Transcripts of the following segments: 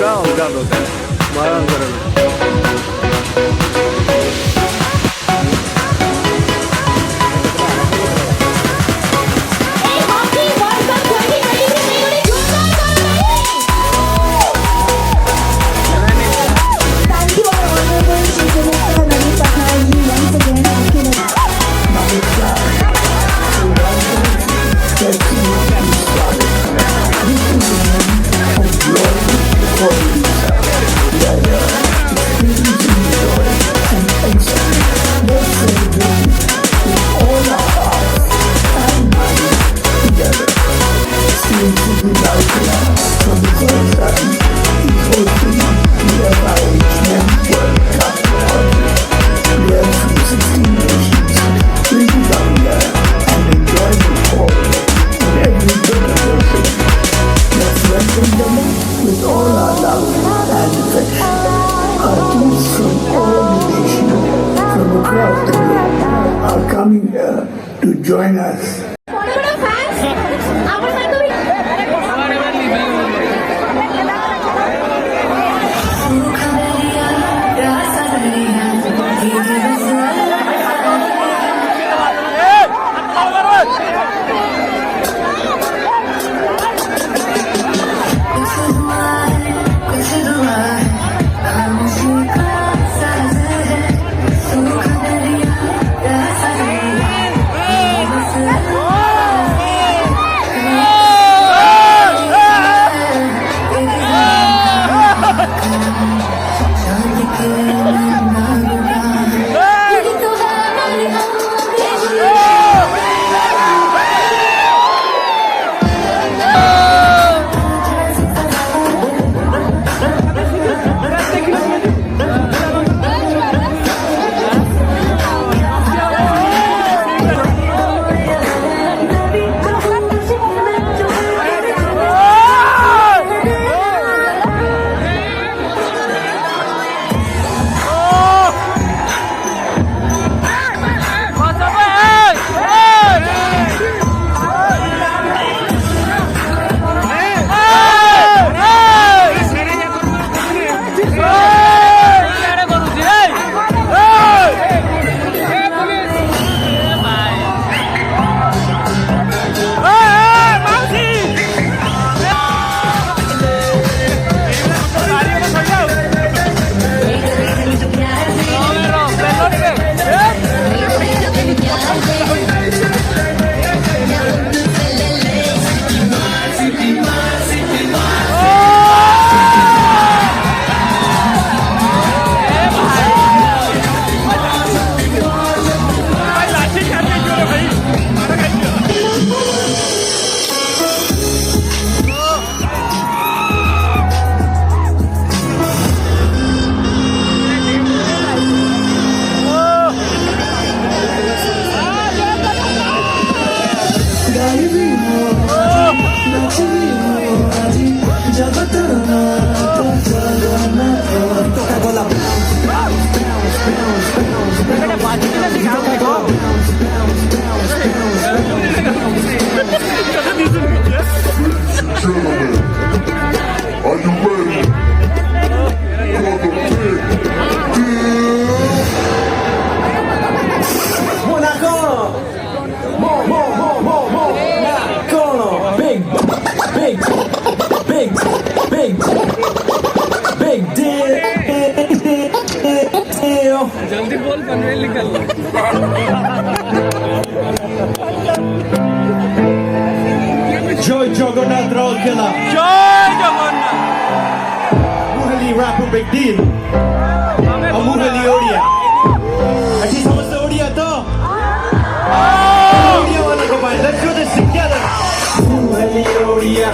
पूरा उजाड़ होता है मारा coming here to join us. जल्दी बोल पनवेल निकल Joy Jagannath Rourkela. जय Jagannath Muhali rap big deal. Muhali Odia. Actually, समझते Odia तो? Odia वाला को भाई, let's do this together. Muhali Odia.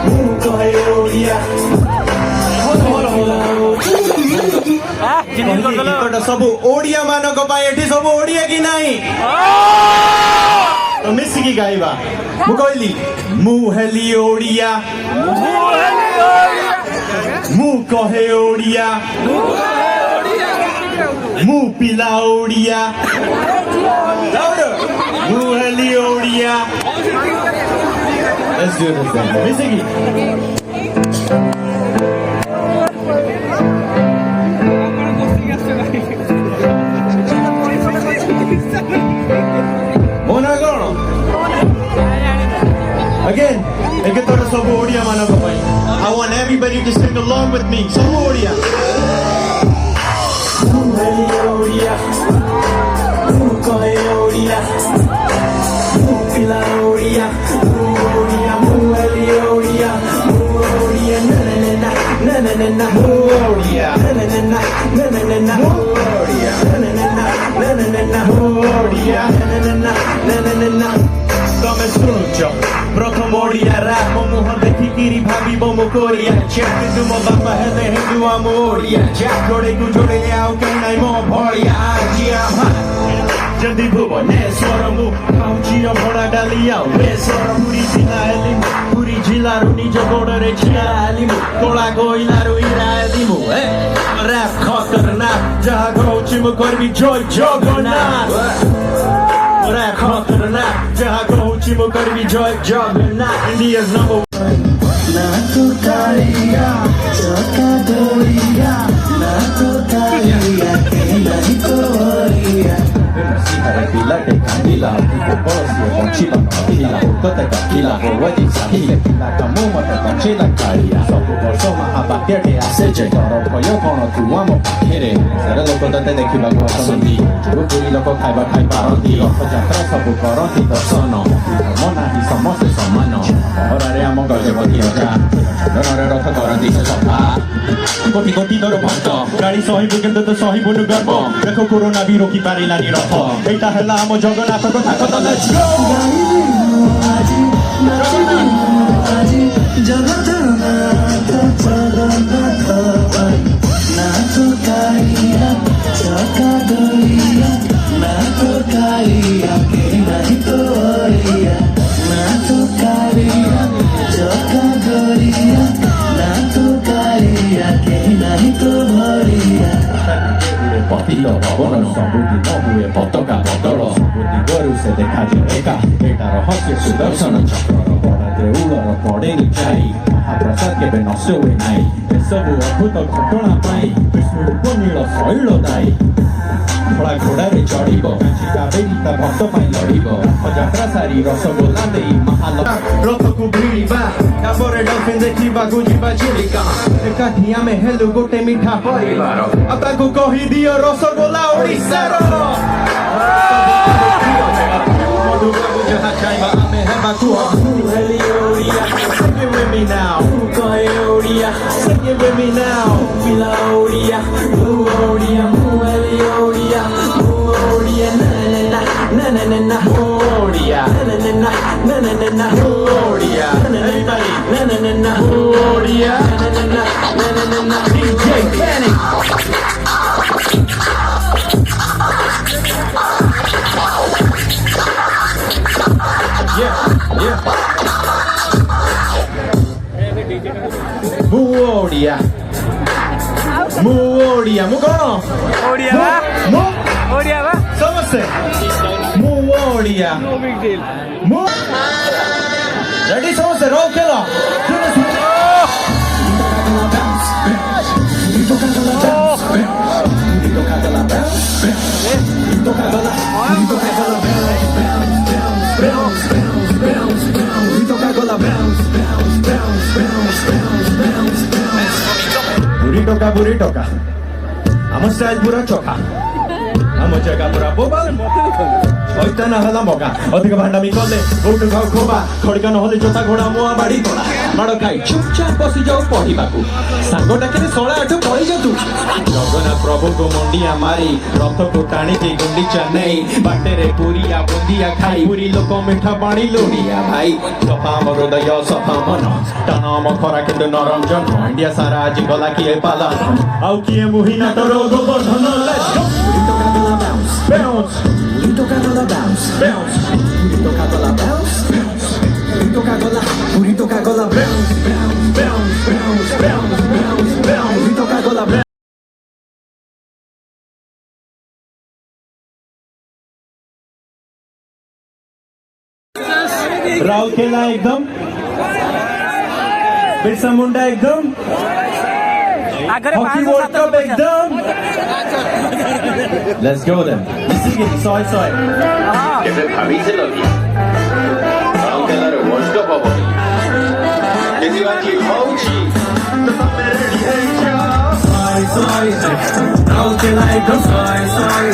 Muhali Odia. ସବୁ ଓଡ଼ିଆ ମାନଙ୍କ ପାଇଁ ଏଠି ସବୁ ଓଡ଼ିଆ କି ନାହିଁ ତ ମିଶିକି ଗାଇବା ମୁଁ କହିଲି ମୁଁ ହେଲି ଓଡ଼ିଆ ମୁଁ କହେ ଓଡ଼ିଆ ମୁଁ ପିଲା ଓଡ଼ିଆ ମୁଁ ହେଲି Odia Let's do this then ମିଶିକି Mona kono? Again, I want everybody to sing along with me. So Odia. Odia. Odia. Odia. Odia. Odia. Na na na na. Odia. Na na na na. Na na na na. Odia. Na na na na. Na na na na. Odia. Na na na na. Na na na. Come sunucho, prothom odia rap mo muho dekhikiri bhabibo mo koria check tu mo baba hele hindu amo odia jack jode ku jode au kainai mo bhoria ajia ha jadi Bhubaneswar mu kauchira bhora dalia Beswar puri jila ru nijo godare chiali mu kola koila ru iradi mu rap khatarnak jaha kauchi mu korbi joy jogonnat rap khatarnak jaha kauchi mu korbi joy jogonnat India's number one na tu kariya chaka doriya na tu kariya ke nahi koriya Pila de candila, poposia, conchila, pila, cote capila, wadi sahila, pila, camuma, conchila, caria, sopo, soma, abaquete, aceche, toro, pollo, cono, tu amo, paquere, será loco de kiba, cosondi, churupuri, loco, caiba, caibarondi, ojo, ya fresa, bucoronti, tosono, mona, y somos de somano, ahora le amo, goje, botio, ya, no, roca, coronti, sopa, coti, coti, doro, panto, gari, sohi, bugendo, sohi, bunu, garbo, deco, coronavirus, ki parila, ni rojo, eta hela amo jogona to kotha let's go aji jagana to jagana na to kaiya chaka doriya na to kaiya ke nahi toriya na to kaiya chaka doriya na to kaiya ke nahi toriya Potito, bono, sambuti, nobu, potoka, potoro, sambuti, goru, se dekaji, eka, eta, rohosya, sudarsana, chakra, bora, deula, pore, chai, mahaprasad, kebe, nosu, nai, esabu, abhuto, khatona, pai, vishnu, punilo, soilo, dai, Thoda घोड़ारे चढ़िबो कांचिका बेरिता भक्त पाई लड़िबो यात्रा सारी रसगोल्ला देई महाल रथकु भिड़िबा तापरे dolphin देखिबा गुजिबा चिलिका एकाठिया में हेलु गोटे मिठा परिवार अताकु कहि दियो रसगोल्ला ओडिसार मधु बाबू जहा चाइबा आमे हेबा कुआ हेली Odia sing it with me now कहे Odia sing it with me now मिला ओडिया ओडिया हेली Odia Odia, na na na na na na Odia, na na na na na na Odia, everybody, na na na na Odia, na na na na na DJ Panic. Yeah. Odia. Odia, mukono. Odia va? Odia va? Samase. Odia. No big deal. Ready, Samase, Rourkela. Buritoka. Amo style pura choka. Amo jaga pura bobal. Oita na hala moga. Odika bhanda mi kolle. Vote khao khoba. Khorika no hole jota ghoda moa badi tola. Mado kai chupchap bosi jau podibaku. Sango takere 16 pori jatu. Jogana prabhu ko mondiya mari. Ratha ko tani ke gundi chennai. Batere puriya bundiya khai. Puri loko mitha pani lodiya bhai. Safa morodaya safa mano. Tana mo khora kindu naram janno. India sara aji gola kiye pala. Au kiye muhina toro go bodhana. Let's go. Bounce. Buritoka bounce. Buritoka bounce. Buritoka bounce. Buritoka bounce. Rourkela एकदम बिरसा मुंडा एकदम Akhare hockey world cup एकदम Let's go then. Sing it, soy. ଏବେ ଭାବିଥିଲ କି ରାଉରକେଲାରେ world cup ହବ ଯଦି ବାକି ହଉଛି ତ ତମେ ରେଡି ହେଇଛ Soy. Raukela एकदम soy.